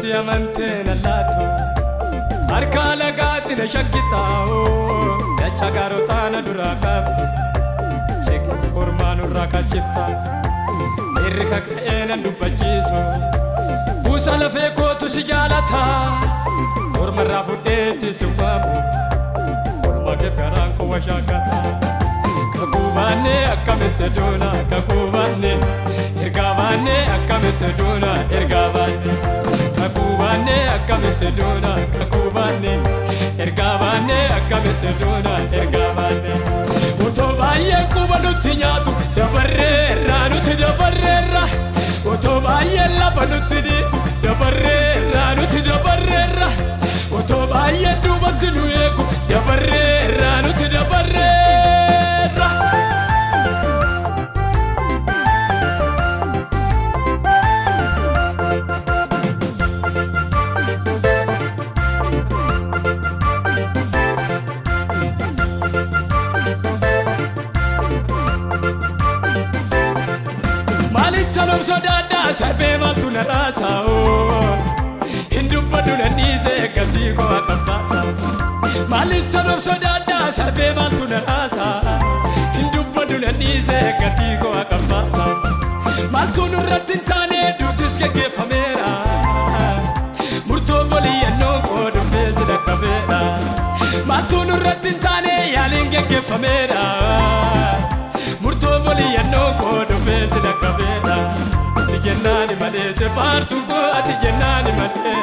Diamante nell'atto Arcala gatti ne shakkitao Yacha garotana durakaftu Cheki kormanu rakachifta Irrika kaena dubbachiisu Buusa lafee kootu si jaalata Korma irraa fudheetti si waamu Korma keef garaan koo washaakata Kakubaanne akkamitti duuna Kakubaanne ergaabaanne akkamitti duuna ergaabaanne Kakubaanne akkamitti duuna Kakubaanne ergaabaanne akkamitti duuna ergaabaanne Otoo baay'een quba nutti nyaatu dabarreerra nuti dabarreerra Otoo baay'een lafa nutti dhiitu dabarreerra nuti dabarreerra Otoo baay'een duubatti nu eegu dabarreerra nuti dabarreerra Malitanum sodada sarbe maltu narasao Hindubbadu nanise gati ko akabasa Malitanum sodada sarbe maltu narasa Hindubbadu nanise gati ko akabasa Maltu nurratin tane dutis gegefamera Murto voliyanno ko dumbes dakavera Maltu nurratin tane yalin gegefamera Murto voliyanno ko dumbes dakavera Ati jennani male se farsu ko ati jennani male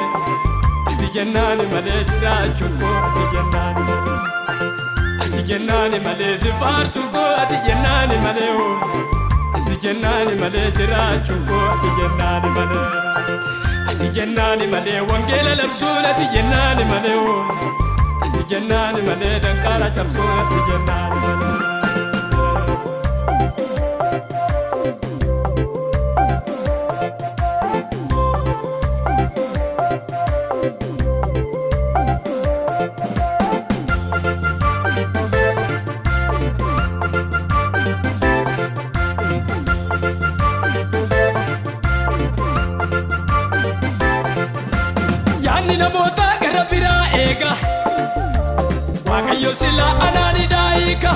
Ati jennani male jirachu ko ati jennani male Ati jennani male se farsu ko ati jennani male Ati jennani male jirachu ko ati jennani male Ati jennani male wangela labsun ati jennani male Ati jennani male dankara chapsun ati jennani male Namoota gara biraa eega Waaqayyo sila anaani daayika